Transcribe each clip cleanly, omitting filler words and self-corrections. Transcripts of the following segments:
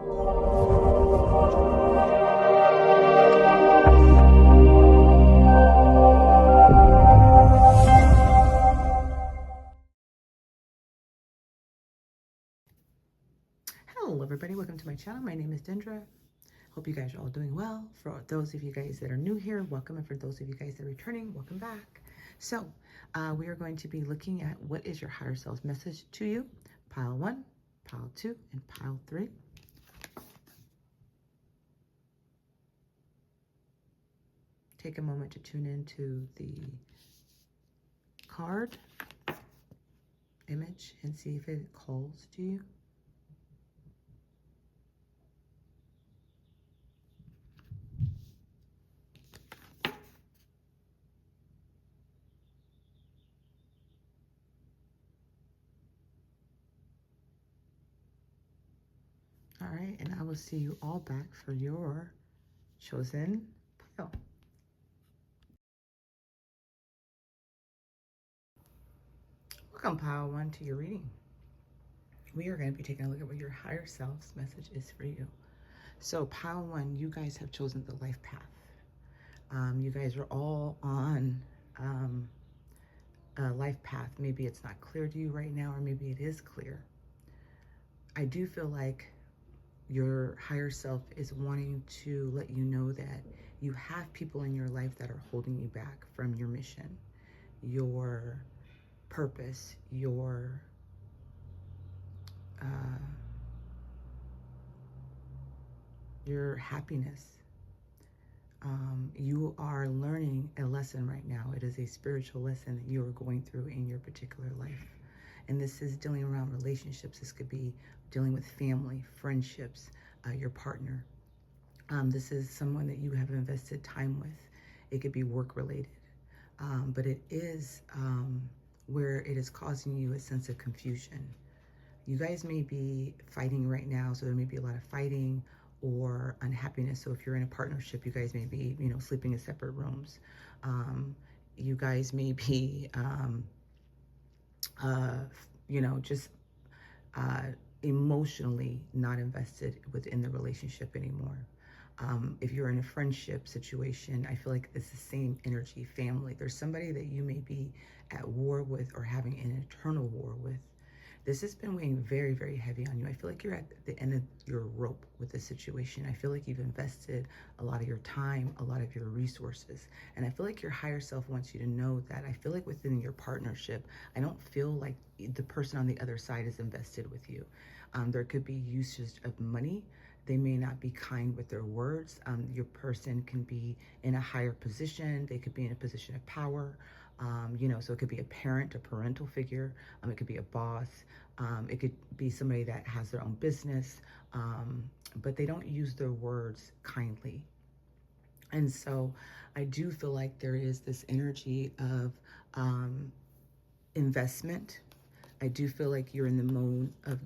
Hello everybody, welcome to my channel. My name is Dendra. Hope you guys are all doing well. For those of you guys that are new here, welcome. And for those of you guys that are returning, welcome back. So we are going to be looking at what is your higher self's message to you. Pile 1, pile 2, and pile 3. Take a moment to tune into the card image and see if it calls to you. All right, and I will see you all back for your chosen pile. Welcome, pile 1, to your reading. We are going to be taking a look at what your higher self's message is for you. So pile 1, you guys have chosen the life path. You guys are all on a life path. Maybe it's not clear to you right now, or maybe it is clear. I do feel like your higher self is wanting to let you know that you have people in your life that are holding you back from your mission, your purpose, your happiness. You are learning a lesson right now. It is a spiritual lesson that you are going through in your particular life. And this is dealing around relationships. This could be dealing with family, friendships, your partner. This is someone that you have invested time with. It could be work related. But it is where it is causing you a sense of confusion. You guys may be fighting right now, so there may be a lot of fighting or unhappiness. So if you're in a partnership, you guys may be, sleeping in separate rooms. You guys may be, just emotionally not invested within the relationship anymore. If you're in a friendship situation, I feel like it's the same energy, family. There's somebody that you may be at war with or having an eternal war with. This has been weighing very, very heavy on you. I feel like you're at the end of your rope with this situation. I feel like you've invested a lot of your time, a lot of your resources. And I feel like your higher self wants you to know that. I feel like within your partnership, I don't feel like the person on the other side is invested with you. There could be usage of money. They may not be kind with their words. Your person can be in a higher position. They could be in a position of power. So it could be a parent, a parental figure. It could be a boss. It could be somebody that has their own business, but they don't use their words kindly. And so I do feel like there is this energy of investment. I do feel like you're in the mode of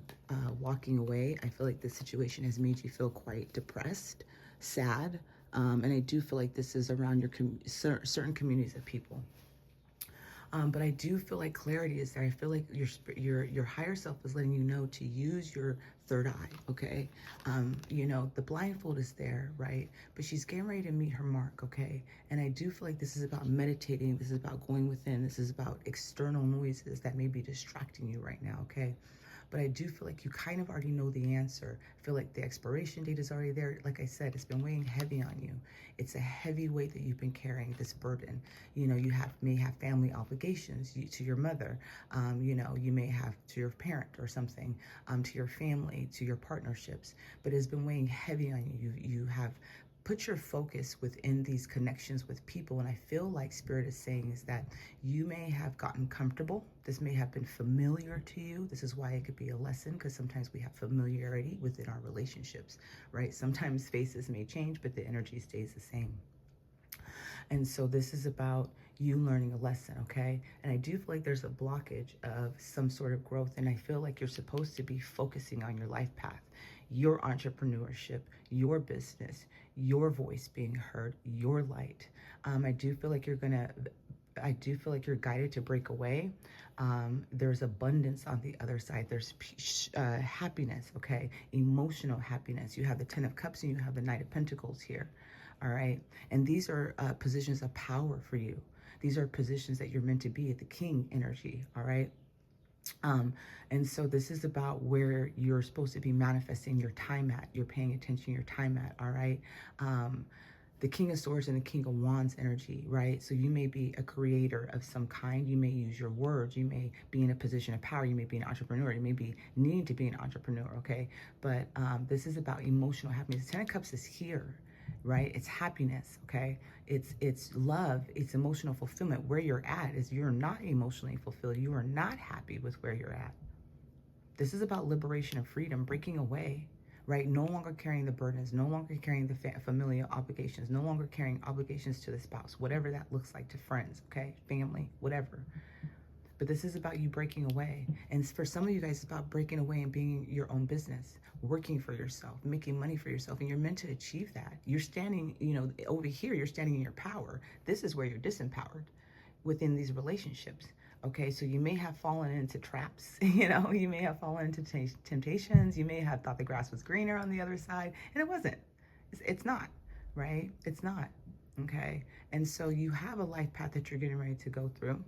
walking away. I feel like this situation has made you feel quite depressed, sad, and I do feel like this is around your certain communities of people. But I do feel like clarity is there. I feel like your higher self is letting you know to use your third eye, okay? The blindfold is there, right? But she's getting ready to meet her mark, okay? And I do feel like this is about meditating. This is about going within. This is about external noises that may be distracting you right now, okay? But I do feel like you kind of already know the answer. I feel like the expiration date is already there. Like I said, it's been weighing heavy on you. It's a heavy weight that you've been carrying, this burden. You may have family obligations to your mother. You may have to your parent or something, to your family, to your partnerships. But it's been weighing heavy on you. You have put your focus within these connections with people. And I feel like Spirit is saying is that you may have gotten comfortable. This may have been familiar to you. This is why it could be a lesson, because sometimes we have familiarity within our relationships, right? Sometimes faces may change, but the energy stays the same. And so this is about you learning a lesson, okay? And I do feel like there's a blockage of some sort of growth. And I feel like you're supposed to be focusing on your life path, your entrepreneurship, your business, your voice being heard, your light. I do feel like you're gonna I do feel like you're guided to break away. There's abundance on the other side. There's happiness, okay? Emotional happiness. You have the Ten of Cups and you have the Knight of Pentacles here, all right? And these are positions of power for you. These are positions that you're meant to be at the King energy, all right? And so this is about where you're supposed to be manifesting your time at. You're paying attention your time at, all right? The King of Swords and the King of Wands energy, right? So you may be a creator of some kind. You may use your words. You may be in a position of power. You may be an entrepreneur. You may be needing to be an entrepreneur, okay? But this is about emotional happiness. The Ten of Cups is here, right? It's happiness, okay? It's love. It's emotional fulfillment. Where you're at is you're not emotionally fulfilled. You are not happy with where you're at. This is about liberation and freedom, breaking away, right? No longer carrying the burdens, no longer carrying the familial obligations, no longer carrying obligations to the spouse, whatever that looks like, to friends, okay? Family, whatever. But this is about you breaking away. And for some of you guys, it's about breaking away and being your own business, working for yourself, making money for yourself. And you're meant to achieve that. You're standing, you know, over here, you're standing in your power. This is where you're disempowered within these relationships. Okay, so you may have fallen into traps, you know, you may have fallen into temptations. You may have thought the grass was greener on the other side, and it wasn't. It's not, right? It's not, okay? And so you have a life path that you're getting ready to go through.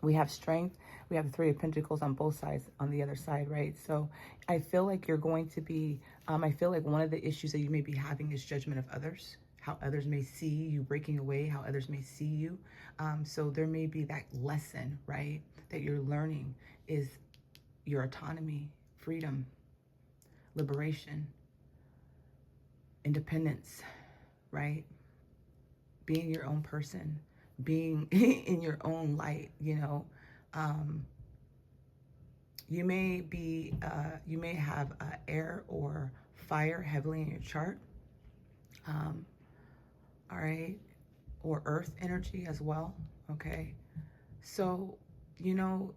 We have strength. We have the Three of Pentacles on both sides, on the other side, right? So I feel like you're going to be, I feel like one of the issues that you may be having is judgment of others, how others may see you breaking away, how others may see you. So there may be that lesson, right, that you're learning is your autonomy, freedom, liberation, independence, right? Being your own person, being in your own light, you know. You may be, you may have air or fire heavily in your chart, all right, or earth energy as well, okay? So, you know,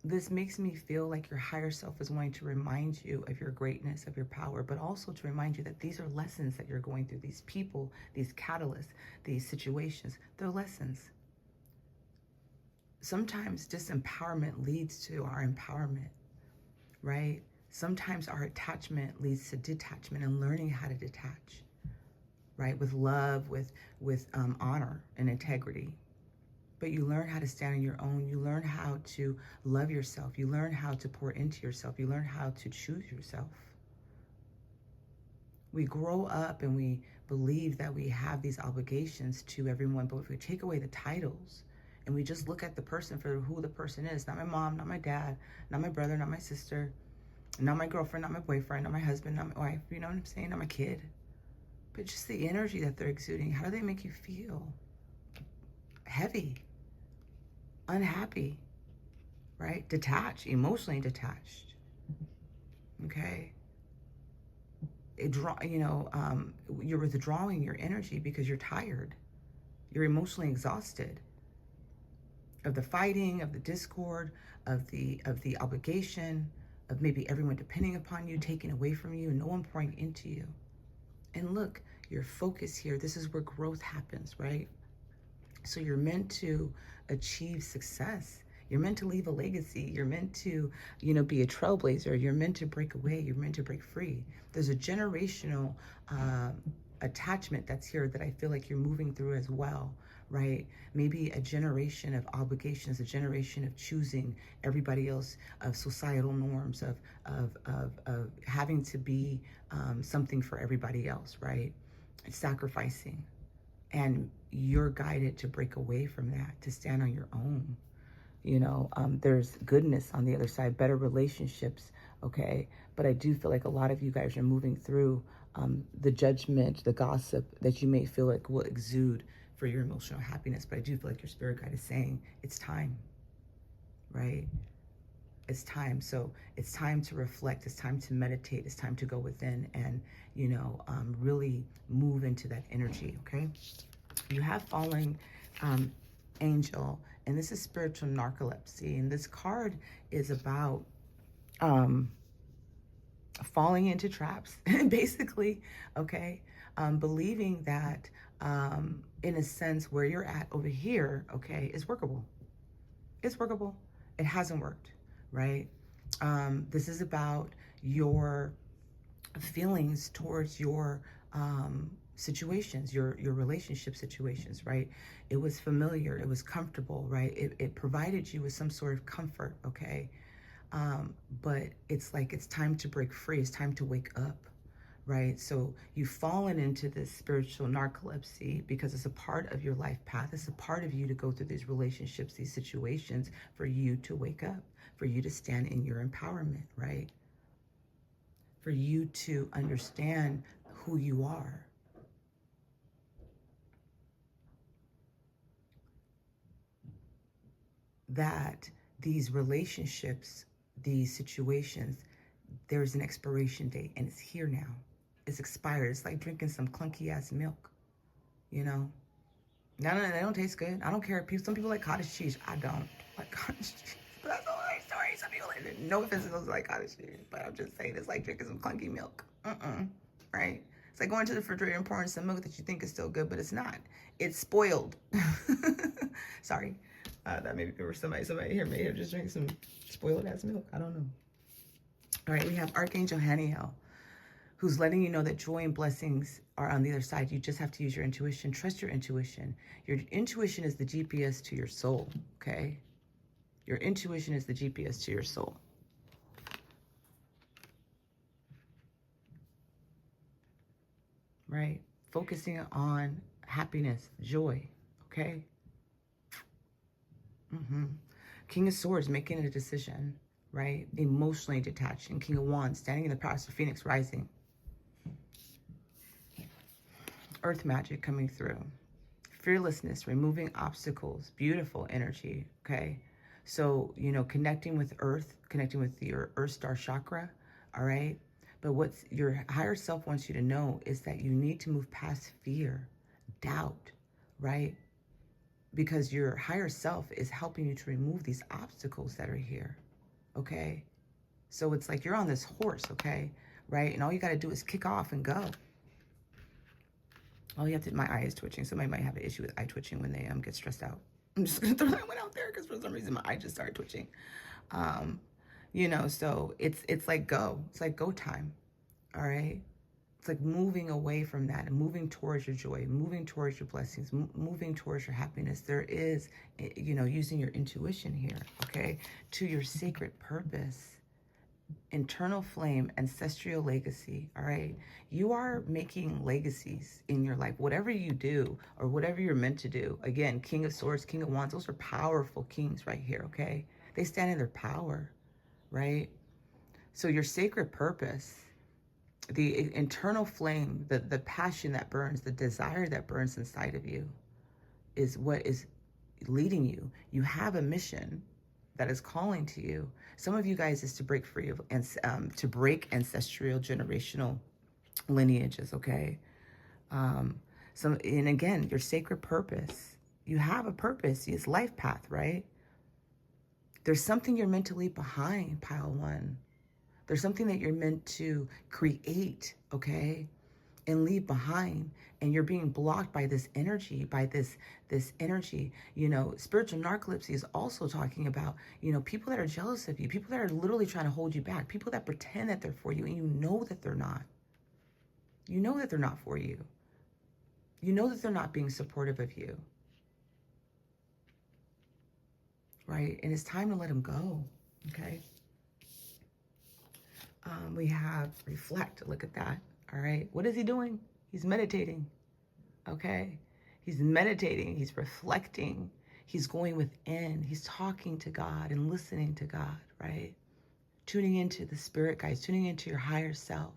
this makes me feel like your higher self is wanting to remind you of your greatness, of your power, but also to remind you that these are lessons that you're going through. These people, these catalysts, these situations, they're lessons. Sometimes disempowerment leads to our empowerment, right? Sometimes our attachment leads to detachment and learning how to detach, right? With love, with honor and integrity. But you learn how to stand on your own. You learn how to love yourself. You learn how to pour into yourself. You learn how to choose yourself. We grow up and we believe that we have these obligations to everyone, but if we take away the titles and we just look at the person for who the person is, not my mom, not my dad, not my brother, not my sister, not my girlfriend, not my boyfriend, not my husband, not my wife, you know what I'm saying, not my kid, but just the energy that they're exuding. How do they make you feel? Heavy, unhappy, right? Detached, emotionally detached, okay? You're withdrawing your energy because you're tired. You're emotionally exhausted of the fighting, of the discord, of the obligation, of maybe everyone depending upon you, taking away from you, and no one pouring into you. And look, your focus here, this is where growth happens, right? So you're meant to achieve success. You're meant to leave a legacy. You're meant to, you know, be a trailblazer. You're meant to break away. You're meant to break free. There's a generational attachment that's here that I feel like you're moving through as well, right? Maybe a generation of obligations, a generation of choosing everybody else, of societal norms, of having to be something for everybody else, right? Sacrificing. And you're guided to break away from that, to stand on your own. You know, there's goodness on the other side, better relationships, okay? But I do feel like a lot of you guys are moving through the judgment, the gossip that you may feel like will exude for your emotional happiness. But I do feel like your spirit guide is saying it's time, right? It's time. So it's time to reflect. It's time to meditate. It's time to go within and, you know, really move into that energy, okay? You have falling angel, and this is spiritual narcolepsy. And this card is about falling into traps, basically, okay? Believing that, in a sense, where you're at over here, okay, is workable. It's workable. It hasn't worked, right? This is about your feelings towards your situations, your relationship situations, right? It was familiar, it was comfortable, right? It provided you with some sort of comfort, okay? But it's like it's time to break free. It's time to wake up, right? So you've fallen into this spiritual narcolepsy because it's a part of your life path. It's a part of you to go through these relationships, these situations, for you to wake up, for you to stand in your empowerment, right? For you to understand who you are. That these relationships, these situations, there's an expiration date and it's here now. It's expired. It's like drinking some clunky ass milk, you know? No, they don't taste good. I don't care. Some people like cottage cheese. I don't like cottage cheese. But that's a whole other story. Some people like it. No offense to those who like cottage cheese, but I'm just saying it's like drinking some clunky milk. Right? It's like going to the refrigerator and pouring some milk that you think is still good, but it's not. It's spoiled. Sorry. That maybe there was somebody here may have just drank some spoiled ass milk. I don't know. All right, we have Archangel Haniel, who's letting you know that joy and blessings are on the other side. You just have to use your intuition. Trust your intuition. Your intuition is the GPS to your soul, okay? Your intuition is the GPS to your soul. Right? Focusing on happiness, joy, okay? King of Swords, making a decision, right? Emotionally detached. And King of Wands, standing in the past of Phoenix rising. Earth magic coming through. Fearlessness, removing obstacles, beautiful energy, okay? So, you know, connecting with Earth, connecting with your Earth Star chakra, all right? But what your higher self wants you to know is that you need to move past fear, doubt, right? Because your higher self is helping you to remove these obstacles that are here, okay? So it's like you're on this horse, okay? Right? And all you got to do is kick off and go. All you have to, my eye is twitching. Somebody might have an issue with eye twitching when they get stressed out. I'm just going to throw that one out there because for some reason my eye just started twitching. You know, so it's like go. It's like go time, all right? It's like moving away from that and moving towards your joy, moving towards your blessings, moving towards your happiness. There is, you know, using your intuition here, okay, to your sacred purpose, internal flame, ancestral legacy, all right? You are making legacies in your life. Whatever you do or whatever you're meant to do, again, King of Swords, King of Wands, those are powerful kings right here, okay? They stand in their power, right? So your sacred purpose, the internal flame, the passion that burns, the desire that burns inside of you is what is leading you. You have a mission that is calling to you. Some of you guys is to break free of and to break ancestral generational lineages, okay? And again, your sacred purpose. You have a purpose. It's life path, right? There's something you're meant to leave behind, pile one. There's something that you're meant to create, okay? And leave behind, and you're being blocked by this energy, this energy. You know, spiritual narcolepsy is also talking about, you know, people that are jealous of you, people that are literally trying to hold you back, people that pretend that they're for you and you know that they're not. You know that they're not for you. You know that they're not being supportive of you, right? And it's time to let them go, okay? We have reflect. Look at that. All right. What is he doing? He's meditating. Okay. He's meditating. He's reflecting. He's going within. He's talking to God and listening to God, right? Tuning into the spirit guides, tuning into your higher self,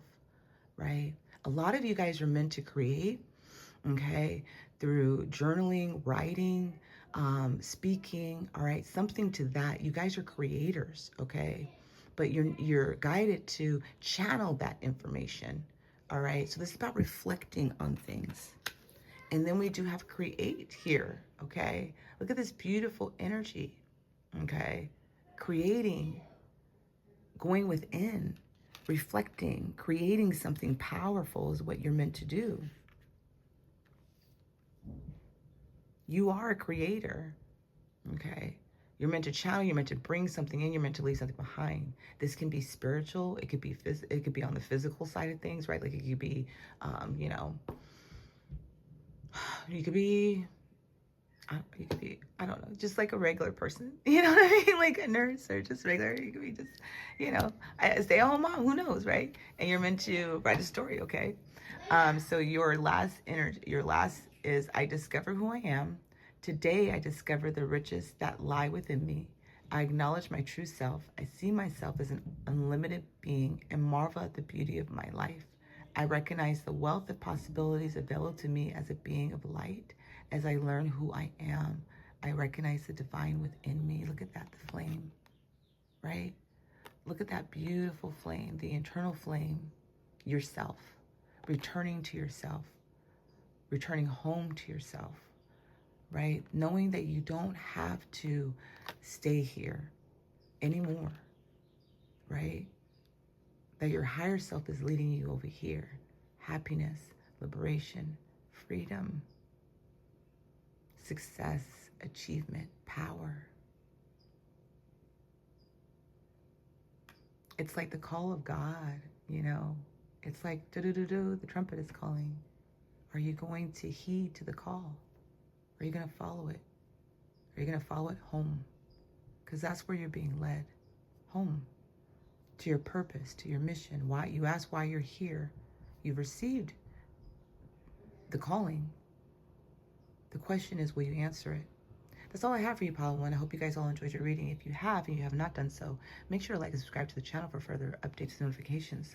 right? A lot of you guys are meant to create, okay, through journaling, writing, speaking, all right? Something to that. You guys are creators, okay? But you're guided to channel that information, all right? So this is about reflecting on things. And then we do have create here, okay? Look at this beautiful energy, okay? Creating, going within, reflecting, creating something powerful is what you're meant to do. You are a creator, okay? You're meant to channel, you're meant to bring something in, you're meant to leave something behind. This can be spiritual, it could be it could be on the physical side of things, right? Like it could be, you know, you could be, I don't know, just like a regular person, you know what I mean? Like a nurse or just regular, you could be just, you know, a stay-at-home mom, who knows, right? And you're meant to write a story, okay? So your last is, I discover who I am. Today I discover the riches that lie within me. I acknowledge my true self. I see myself as an unlimited being and marvel at the beauty of my life. I recognize the wealth of possibilities available to me as a being of light. As I learn who I am, I recognize the divine within me. Look at that, the flame, right? Look at that beautiful flame, the internal flame, yourself, returning to yourself, returning home to yourself, right? Knowing that you don't have to stay here anymore, right? That your higher self is leading you over here. Happiness, liberation, freedom, success, achievement, power. It's like the call of God, you know? It's like, do-do-do-do, the trumpet is calling. Are you going to heed to the call? Are you going to follow it? Are you going to follow it home? Because that's where you're being led. Home. To your purpose, to your mission. Why you ask why you're here. You've received the calling. The question is, will you answer it? That's all I have for you, Pile 1. I hope you guys all enjoyed your reading. If you have and you have not done so, make sure to like and subscribe to the channel for further updates and notifications.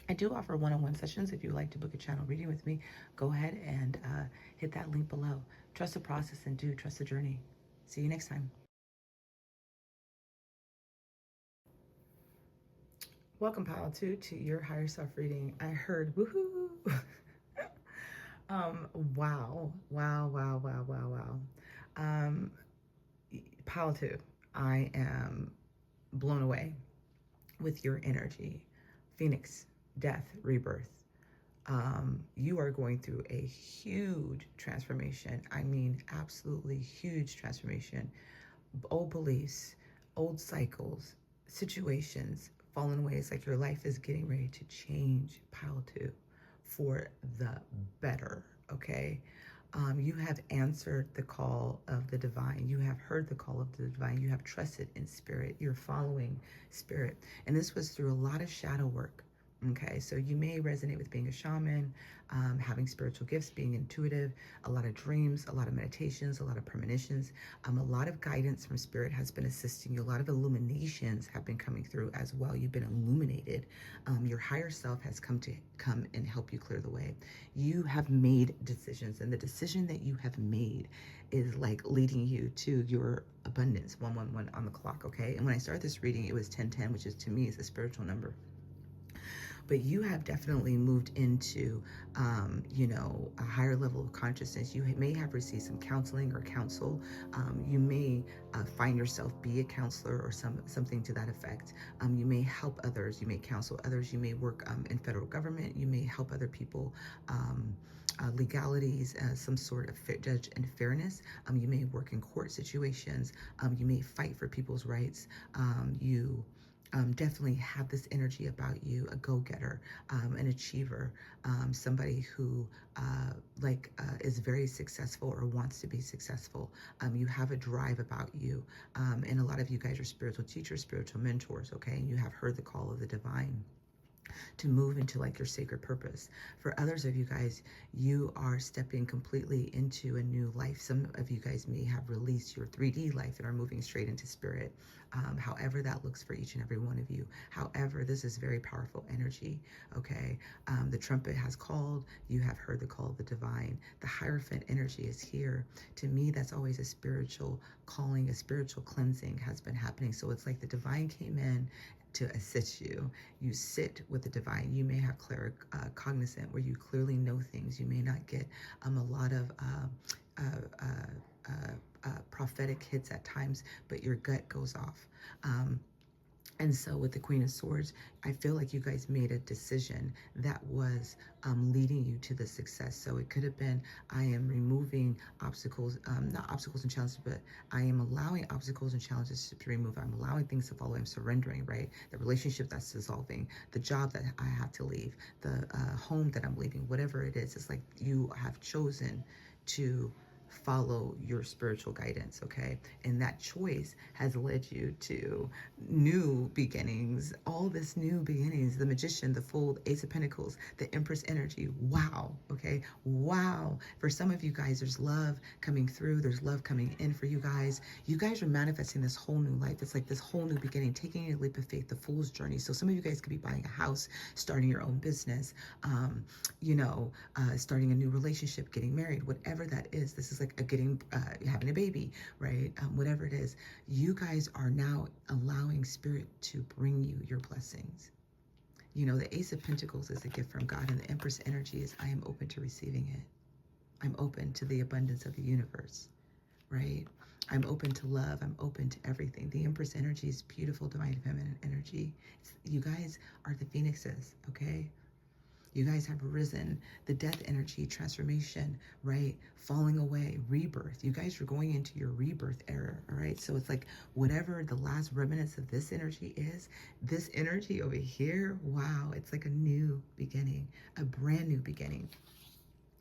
I do offer one-on-one sessions. If you'd like to book a channel reading with me, go ahead and hit that link below. Trust the process and do trust the journey. See you next time. Welcome, Pile 2, to your higher self reading. I heard woohoo. Wow. Pile 2, I am blown away with your energy. Phoenix, death, rebirth. You are going through a huge transformation. I mean, absolutely huge transformation. Old beliefs, old cycles, situations, fallen ways, like your life is getting ready to change, Pile 2, for the better, okay? You have answered the call of the divine. You have heard the call of the divine. You have trusted in spirit. You're following spirit. And this was through a lot of shadow work. Okay, so you may resonate with being a shaman, having spiritual gifts, being intuitive, a lot of dreams, a lot of meditations, a lot of premonitions, a lot of guidance from spirit has been assisting you. A lot of illuminations have been coming through as well. You've been illuminated. Your higher self has come and help you clear the way. You have made decisions, and the decision that you have made is like leading you to your abundance. 111 on the clock, okay? And when I started this reading, it was 1010, which is, to me, is a spiritual number. But you have definitely moved into, you know, a higher level of consciousness. You may have received some counseling or counsel. You may find yourself be a counselor or something to that effect. You may help others. You may counsel others. You may work in federal government. You may help other people. Legalities, some sort of judge and fairness. You may work in court situations. You may fight for people's rights. You definitely have this energy about you, a go-getter, an achiever, somebody who is very successful or wants to be successful. You have a drive about you, and a lot of you guys are spiritual teachers, spiritual mentors, okay? And you have heard the call of the divine to move into like your sacred purpose. For others of you guys, you are stepping completely into a new life. Some of you guys may have released your 3D life and are moving straight into spirit. However that looks for each and every one of you. However, this is very powerful energy, okay? The trumpet has called. You have heard the call of the divine. The Hierophant energy is here. To me, that's always a spiritual calling, a spiritual cleansing has been happening. So it's like the divine came in to assist you. You sit with the divine. You may have cognizant, where you clearly know things. You may not get a lot of prophetic hits at times, but your gut goes off. And so with the Queen of Swords, I feel like you guys made a decision that was leading you to the success. So it could have been, I am removing obstacles, not obstacles and challenges, but I am allowing obstacles and challenges to be removed. I'm allowing things to follow. I'm surrendering, right? The relationship that's dissolving, the job that I have to leave, the home that I'm leaving, whatever it is. It's like you have chosen to follow your spiritual guidance, okay? And that choice has led you to new beginnings, all this new beginnings, the Magician, the Fool, Ace of Pentacles, the Empress energy. Wow, okay? Wow. For some of you guys, there's love coming through. There's love coming in for you guys. You guys are manifesting this whole new life. It's like this whole new beginning, taking a leap of faith, the Fool's journey. So some of you guys could be buying a house, starting your own business, starting a new relationship, getting married, whatever that is. This is like having a baby, right? Whatever it is, you guys are now allowing Spirit to bring you your blessings. You know, the Ace of Pentacles is a gift from God, and the Empress energy is, I am open to receiving it. I'm open to the abundance of the universe, right? I'm open to love. I'm open to everything. The Empress energy is beautiful, divine feminine energy. You guys are the phoenixes, okay? You guys have risen, the death energy, transformation, right? Falling away, rebirth. You guys are going into your rebirth era, all right? So it's like whatever the last remnants of this energy is, this energy over here, wow, it's like a new beginning, a brand new beginning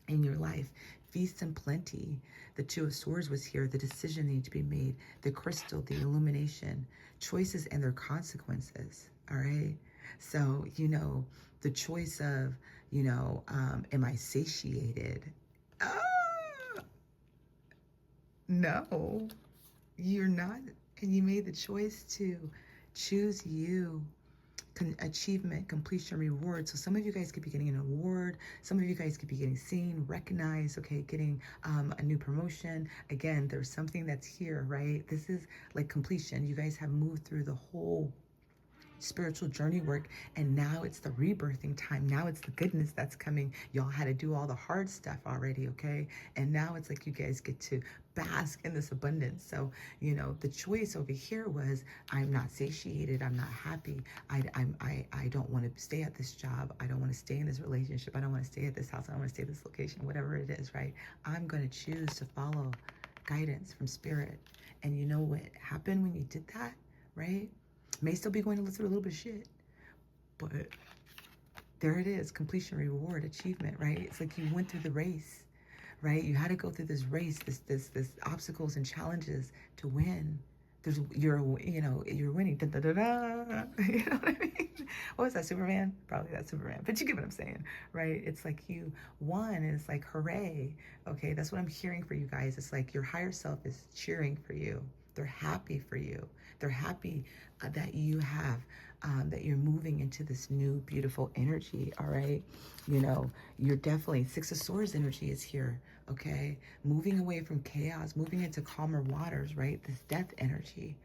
in your life. Feast and plenty. The Two of Swords was here. The decision needed to be made. The crystal, the illumination, choices and their consequences, all right? So, the choice of, am I satiated? No, you're not. And you made the choice to choose you. Achievement, completion, reward. So some of you guys could be getting an award. Some of you guys could be getting seen, recognized, okay, getting a new promotion. Again, there's something that's here, right? This is like completion. You guys have moved through the whole spiritual journey work, and now it's the rebirthing time. Now it's the goodness that's coming. Y'all had to do all the hard stuff already, okay? And now it's like you guys get to bask in this abundance. So, the choice over here was, I'm not satiated. I'm not happy. I don't want to stay at this job. I don't want to stay in this relationship. I don't want to stay at this house. I don't want to stay at this location, whatever it is, right? I'm going to choose to follow guidance from Spirit. And you know what happened when you did that, right? May still be going through a little bit of shit, but there it is, completion, reward, achievement, right? It's like you went through the race, right? You had to go through this race, this obstacles and challenges to win. You're winning. Da, da, da, da. You know what I mean? What was that, Superman? Probably that Superman. But you get what I'm saying, right? It's like you won, and it's like, hooray. Okay, that's what I'm hearing for you guys. It's like your higher self is cheering for you. They're happy for you. They're happy that you have, that you're moving into this new, beautiful energy, all right? You're definitely, Six of Swords energy is here, okay? Moving away from chaos, moving into calmer waters, right? This death energy.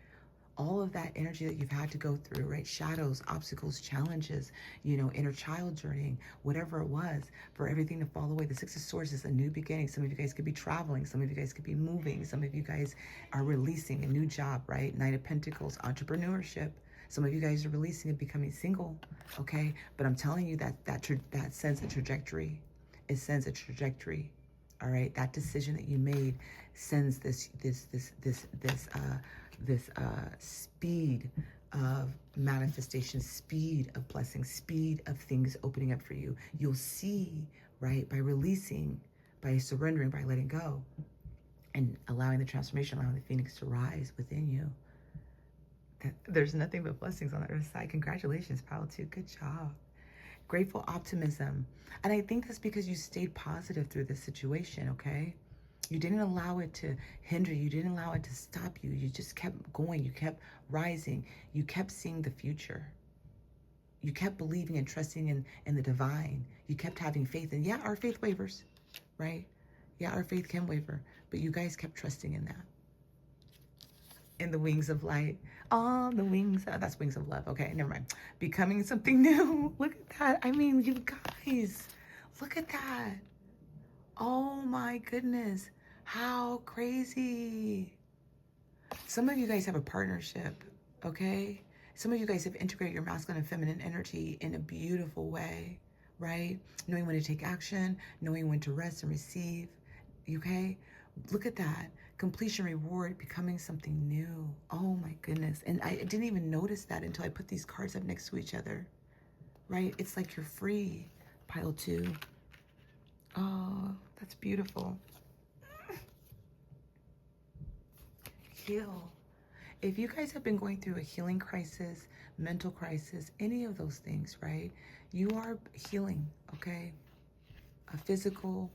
All of that energy that you've had to go through, right? Shadows, obstacles, challenges, inner child journeying, whatever it was, for everything to fall away. The Six of Swords is a new beginning. Some of you guys could be traveling. Some of you guys could be moving. Some of you guys are releasing a new job, right? Knight of Pentacles, entrepreneurship. Some of you guys are releasing and becoming single, okay? But I'm telling you that sends a trajectory. It sends a trajectory, all right? That decision that you made sends this speed of manifestation, speed of blessing, speed of things opening up for you. You'll see, right, by releasing, by surrendering, by letting go, and allowing the transformation, allowing the phoenix to rise within you, that there's nothing but blessings on the other side. Congratulations, pal, too. Good job. Grateful optimism. And I think that's because you stayed positive through this situation, okay? You didn't allow it to hinder you. You didn't allow it to stop you. You just kept going. You kept rising. You kept seeing the future. You kept believing and trusting in the divine. You kept having faith. And yeah, our faith wavers, right? Yeah, our faith can waver. But you guys kept trusting in that. In the wings of light. On the wings. That's wings of love. Okay, never mind. Becoming something new. Look at that. I mean, you guys, look at that. Oh my goodness. How crazy. Some of you guys have a partnership, okay? Some of you guys have integrated your masculine and feminine energy in a beautiful way, right? Knowing when to take action, knowing when to rest and receive. Okay? Look at that. Completion, reward, becoming something new. Oh my goodness. And I didn't even notice that until I put these cards up next to each other, right? It's like you're free, pile 2. Oh, that's beautiful. Heal. If you guys have been going through a healing crisis, mental crisis, any of those things, right? You are healing, okay? A physical,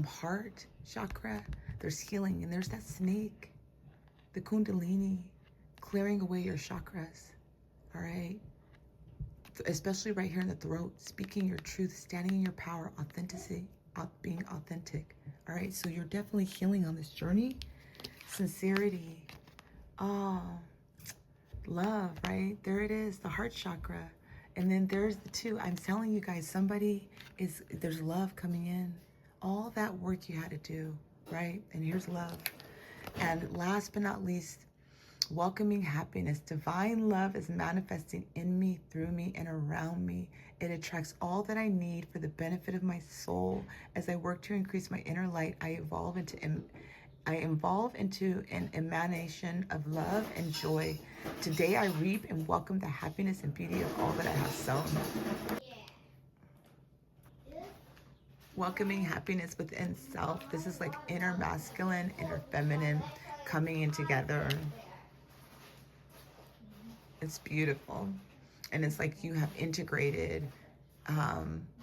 heart chakra, there's healing, and there's that snake, the kundalini, clearing away your chakras, all right? Especially right here in the throat, speaking your truth, standing in your power, authenticity, being authentic, all right? So you're definitely healing on this journey. Sincerity, oh, love, right? There it is, the heart chakra. And then there's the 2. I'm telling you guys, there's love coming in. All that work you had to do, right? And here's love. And last but not least, welcoming happiness. Divine love is manifesting in me, through me, and around me. It attracts all that I need for the benefit of my soul. As I work to increase my inner light, I evolve into an emanation of love and joy. Today I reap and welcome the happiness and beauty of all that I have sown. Welcoming happiness within self. This is like inner masculine, inner feminine coming in together. It's beautiful. And it's like you have integrated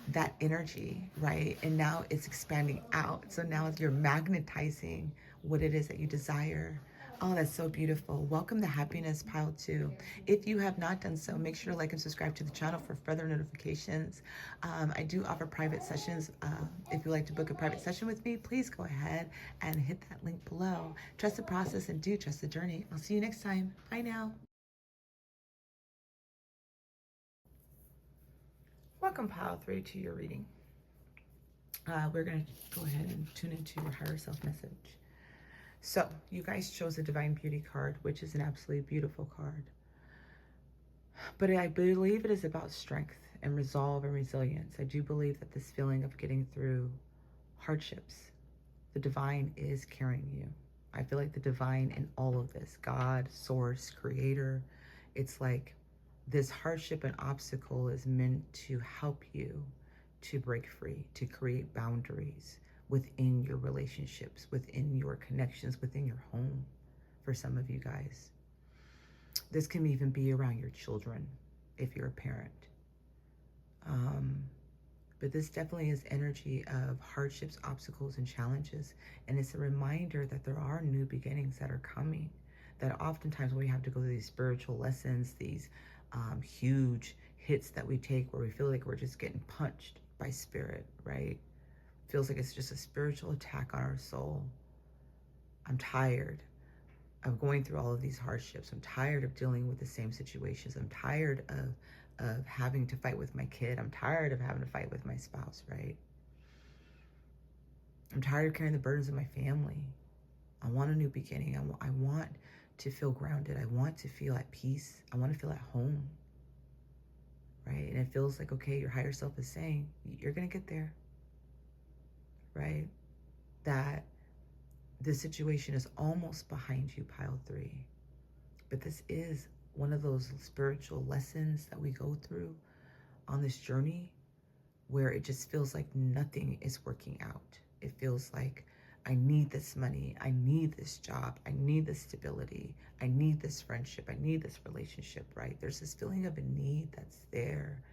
that energy, right? And now it's expanding out. So now you're magnetizing what it is that you desire. Oh, that's so beautiful. Welcome to Happiness Pile 2. If you have not done so, make sure to like and subscribe to the channel for further notifications. I do offer private sessions. If you'd like to book a private session with me, please go ahead and hit that link below. Trust the process and do trust the journey. I'll see you next time. Bye now. Welcome, Pile 3, to your reading. We're going to go ahead and tune into your higher self message. So, you guys chose the Divine Beauty card, which is an absolutely beautiful card. But I believe it is about strength and resolve and resilience. I do believe that this feeling of getting through hardships, the divine is carrying you. I feel like the divine in all of this, God, source, creator, it's like this hardship and obstacle is meant to help you to break free, to create boundaries within your relationships, within your connections, within your home. For some of you guys, this can even be around your children if you're a parent. But this definitely is energy of hardships, obstacles, and challenges. And it's a reminder that there are new beginnings that are coming, that oftentimes we have to go through these spiritual lessons, these huge hits that we take where we feel like we're just getting punched by spirit, right? Feels like it's just a spiritual attack on our soul. I'm tired of going through all of these hardships. I'm tired of dealing with the same situations. I'm tired of having to fight with my kid. I'm tired of having to fight with my spouse, right? I'm tired of carrying the burdens of my family. I want a new beginning. I want to feel grounded. I want to feel at peace. I want to feel at home, right? And it feels like, okay, your higher self is saying, you're going to get there, right? That this situation is almost behind you, Pile 3. But this is one of those spiritual lessons that we go through on this journey where it just feels like nothing is working out. It feels like I need this money, I need this job, I need this stability, I need this friendship, I need this relationship, right? There's this feeling of a need that's there.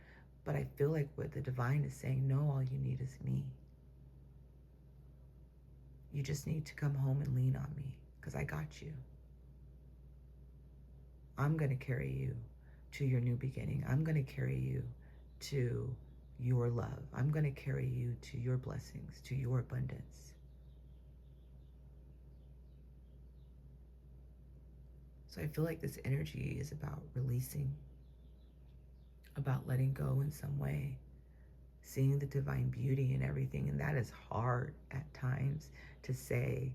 But I feel like what the divine is saying, no, all you need is me. You just need to come home and lean on me because I got you. I'm going to carry you to your new beginning. I'm going to carry you to your love. I'm going to carry you to your blessings, to your abundance. So I feel like this energy is about releasing, about letting go in some way, seeing the divine beauty in everything. And that is hard at times to say,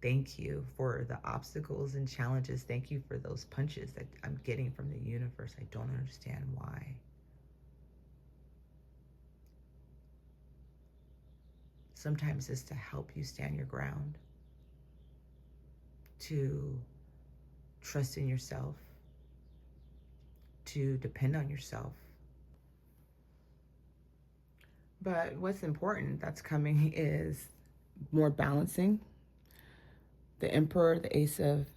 Thank you for the obstacles and challenges. Thank you for those punches that I'm getting from the universe. I don't understand why. Sometimes it's to help you stand your ground, to trust in yourself, to depend on yourself. But what's important that's coming is more balancing. The Emperor, the Ace of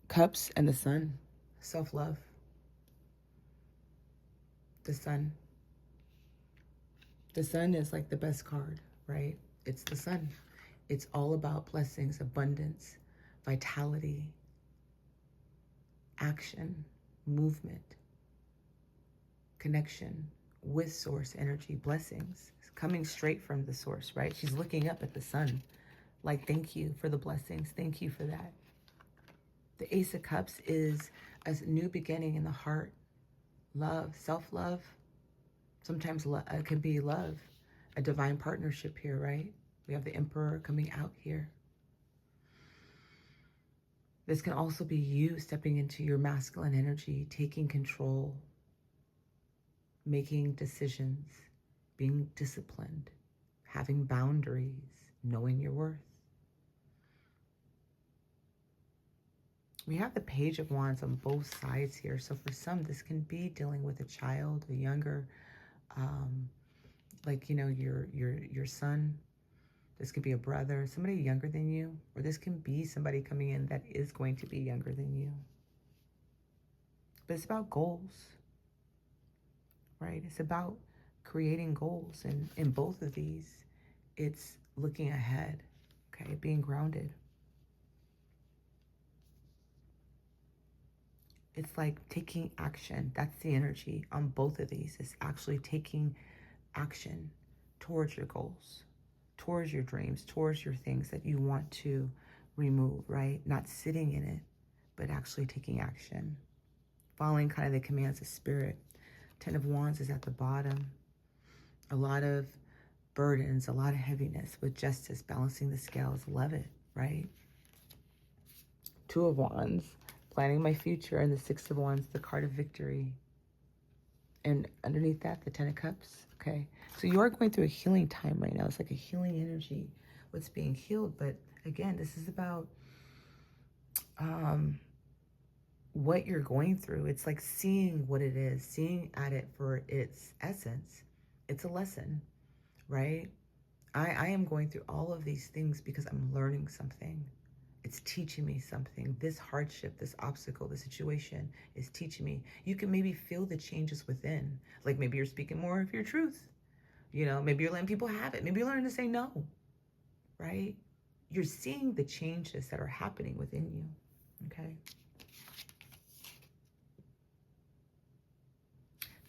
Cups, and the Sun. Self-love. The Sun. The Sun is like the best card, right? It's the Sun. It's all about blessings, abundance, vitality, action, movement, connection with source energy, blessings. It's coming straight from the source, right? She's looking up at the sun. Like, thank you for the blessings. Thank you for that. The Ace of Cups is a new beginning in the heart. Love, self-love. Sometimes it can be love. A divine partnership here, right? We have the Emperor coming out here. This can also be you stepping into your masculine energy, taking control, making decisions, being disciplined, having boundaries, knowing your worth. We have the Page of Wands on both sides here. So for some, this can be dealing with a child, a younger, like, you know, your son. This could be a brother, somebody younger than you, or this can be somebody coming in that is going to be younger than you. But it's about goals, right? It's about creating goals. And in both of these, it's looking ahead, okay? Being grounded. It's like taking action. That's the energy on both of these. It's actually taking action towards your goals, towards your dreams, towards your things that you want to remove, right? Not sitting in it, but actually taking action. Following kind of the commands of spirit. 10 of Wands is at the bottom. A lot of burdens, a lot of heaviness with justice, balancing the scales. Love it, right? 2 of Wands, planning my future, and the 6 of Wands, the card of victory. And underneath that, the 10 of Cups, okay? So you are going through a healing time right now. It's like a healing energy, what's being healed. But again, this is about what you're going through. It's like seeing what it is, seeing at it for its essence. It's a lesson, right? I am going through all of these things because I'm learning something. It's teaching me something. This hardship, this obstacle, this situation is teaching me. You can maybe feel the changes within. Like maybe you're speaking more of your truth. You know, maybe you're letting people have it. Maybe you're learning to say no, right? You're seeing the changes that are happening within you, okay?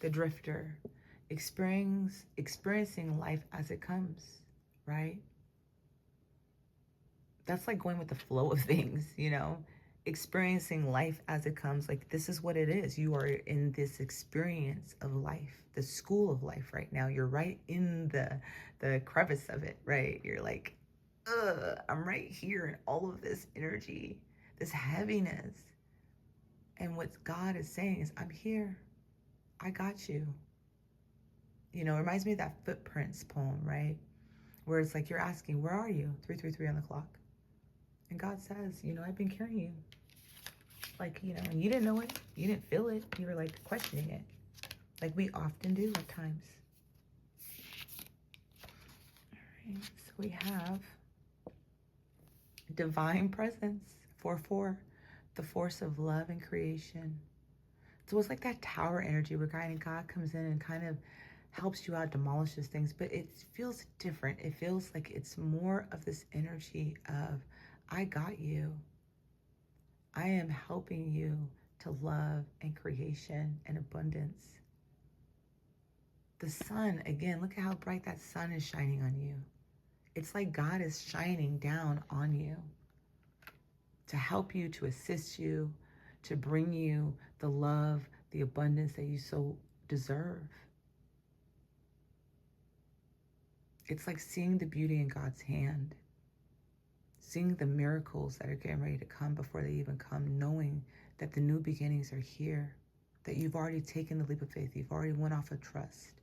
The Drifter, experiencing life as it comes, right? That's like going with the flow of things, you know, experiencing life as it comes. Like, this is what it is. You are in this experience of life, the school of life right now. You're right in the crevice of it, right? You're like, I'm right here in all of this energy, this heaviness. And what God is saying is, I'm here. I got you. You know, it reminds me of that Footprints poem, right? Where it's like you're asking, where are you? 333 on the clock. And God says, you know, I've been carrying you. Like, you know, and you didn't know it. You didn't feel it. You were like questioning it. Like we often do at times. All right, so we have divine presence, 4-4, the force of love and creation. So it's like that tower energy where God comes in and kind of helps you out, demolishes things, but it feels different. It feels like it's more of this energy of, I got you. I am helping you to love and creation and abundance. The sun, again, look at how bright that sun is shining on you. It's like God is shining down on you to help you, to assist you, to bring you the love, the abundance that you so deserve. It's like seeing the beauty in God's hand. seeing the miracles that are getting ready to come before they even come, knowing that the new beginnings are here, that you've already taken the leap of faith, you've already went off of trust.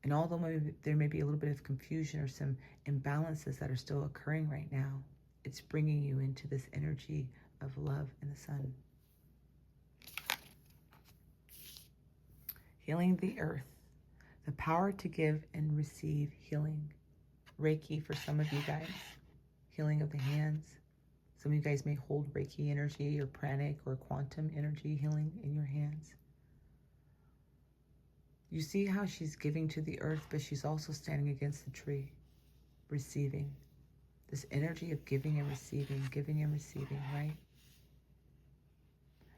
And although maybe there may be a little bit of confusion or some imbalances that are still occurring right now, it's bringing you into this energy of love and the sun. Healing the earth, the power to give and receive healing. Reiki for some of you guys, healing of the hands. Some of you guys may hold Reiki energy or pranic or quantum energy healing in your hands. You see how she's giving to the earth, but she's also standing against the tree, receiving. This energy of giving and receiving, right?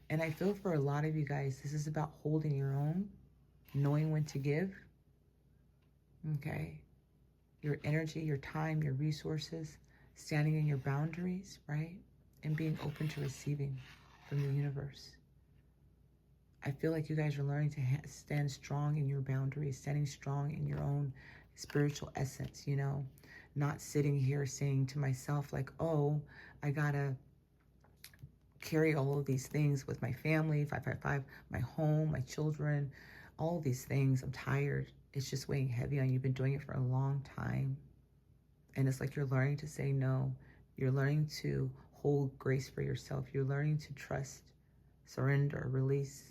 And I feel for a lot of you guys, this is about holding your own, knowing when to give, okay? Your energy, your time, your resources, standing in your boundaries, right? And being open to receiving from the universe. I feel like you guys are learning to stand strong in your boundaries, standing strong in your own spiritual essence, you know, not sitting here saying to myself like, oh, I gotta carry all of these things with my family, 555, my home, my children, all of these things. I'm tired. It's just weighing heavy on you. You've been doing it for a long time. And it's like you're learning to say no. You're learning to hold grace for yourself. You're learning to trust, surrender, release.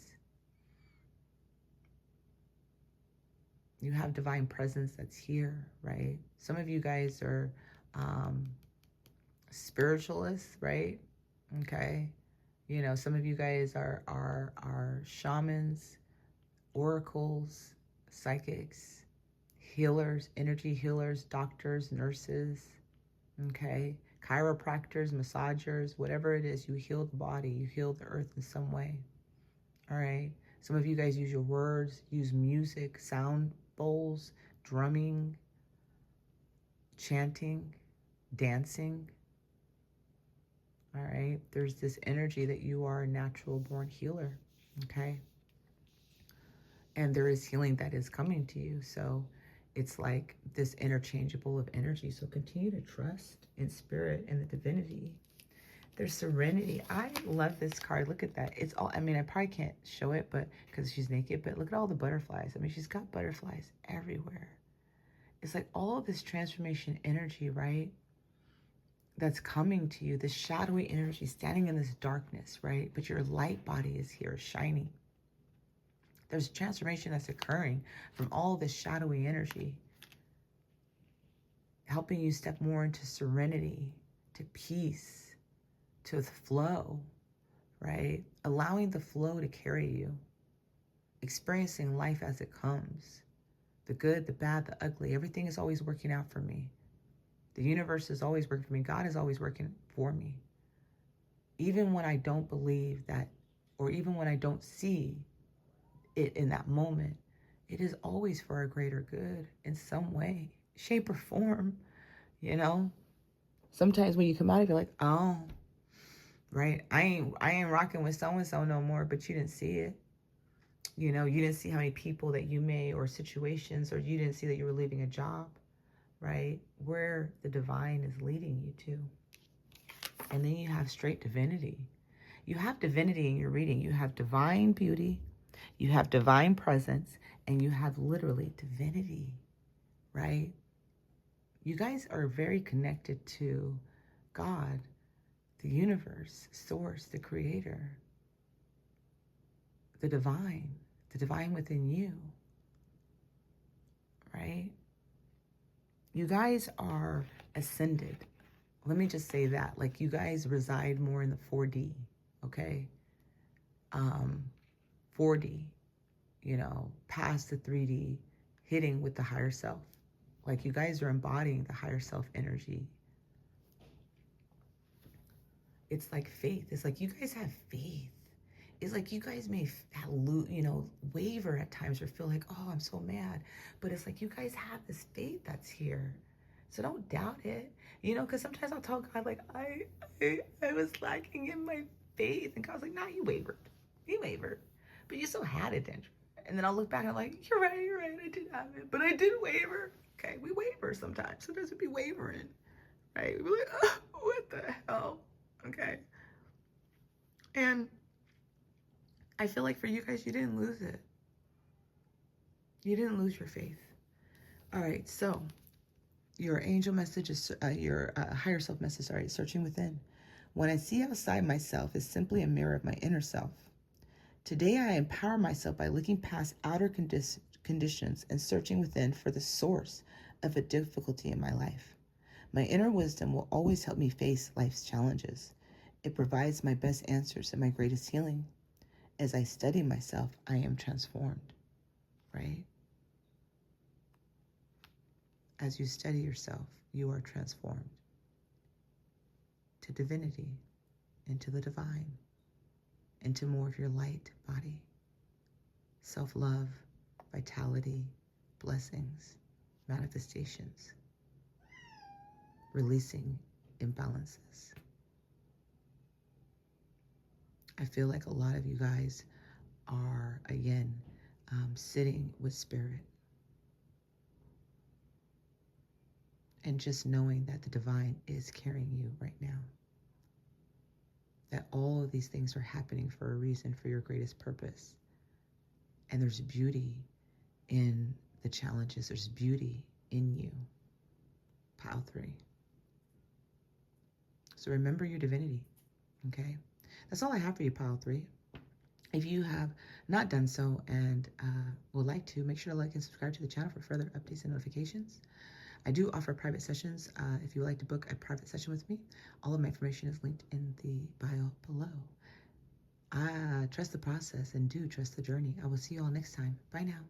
You have divine presence that's here, right? Some of you guys are spiritualists, right? Okay. You know, some of you guys are shamans, oracles, psychics, healers, energy healers, doctors, nurses, okay? Chiropractors, massagers, whatever it is, you heal the body, you heal the earth in some way, all right? Some of you guys use your words, use music, sound bowls, drumming, chanting, dancing, all right? There's this energy that you are a natural born healer, okay? And there is healing that is coming to you. So it's like this interchangeable of energy. So continue to trust in spirit and the divinity. There's serenity. I love this card. Look at that. It's all, I mean, I probably can't show it, but because she's naked, but look at all the butterflies. I mean, she's got butterflies everywhere. It's like all of this transformation energy, right? That's coming to you, this shadowy energy standing in this darkness, right? But your light body is here, shining. There's transformation that's occurring from all this shadowy energy, helping you step more into serenity, to peace, to the flow, right? Allowing the flow to carry you, experiencing life as it comes. The good, the bad, the ugly, everything is always working out for me. The universe is always working for me. God is always working for me. Even when I don't believe that, or even when I don't see it in that moment, it is always for a greater good in some way, shape, or form, you know? Sometimes when you come out of it, you're like, oh, right, I ain't rocking with so-and-so no more, but you didn't see it. You know, you didn't see how many people that you may, or situations, or you didn't see that you were leaving a job, right? Where the divine is leading you to. And then you have straight divinity. You have divinity in your reading. You have divine beauty, you have divine presence, and you have literally divinity, right? You guys are very connected to God, the universe, source, the creator, the divine within you, right? You guys are ascended. Let me just say that. Like, you guys reside more in the 4D, okay? 4D, you know, past the 3D, hitting with the higher self. Like, you guys are embodying the higher self energy. It's like faith. It's like you guys have faith. It's like you guys may, you know, waver at times or feel like, oh, I'm so mad. But it's like you guys have this faith that's here. So don't doubt it. You know, because sometimes I'll tell God, like, I was lacking in my faith. And God's like, nah, you wavered. You wavered. But you still had it, Dendra. And then I'll look back and I'm like, you're right, I did have it. But I did waver. Okay, we waver sometimes. Sometimes we be wavering. right? We'd be like, oh, what the hell? Okay. And I feel like for you guys, you didn't lose it. You didn't lose your faith. All right, so your angel message is, your higher self message, sorry, searching within. When I see outside myself is simply a mirror of my inner self. Today I empower myself by looking past outer conditions and searching within for the source of a difficulty in my life. My inner wisdom will always help me face life's challenges. It provides my best answers and my greatest healing. As I study myself, I am transformed, right? As you study yourself, you are transformed to divinity, into the divine, into more of your light body, self-love, vitality, blessings, manifestations, releasing imbalances. I feel like a lot of you guys are, again, sitting with spirit and just knowing that the divine is carrying you right now. That all of these things are happening for a reason, for your greatest purpose. And there's beauty in the challenges. There's beauty in you. Pile 3. So remember your divinity, okay? That's all I have for you, Pile 3. If you have not done so and would like to, make sure to like and subscribe to the channel for further updates and notifications. I do offer private sessions. If you would like to book a private session with me, all of my information is linked in the bio below. Trust the process and do trust the journey. I will see you all next time. Bye now.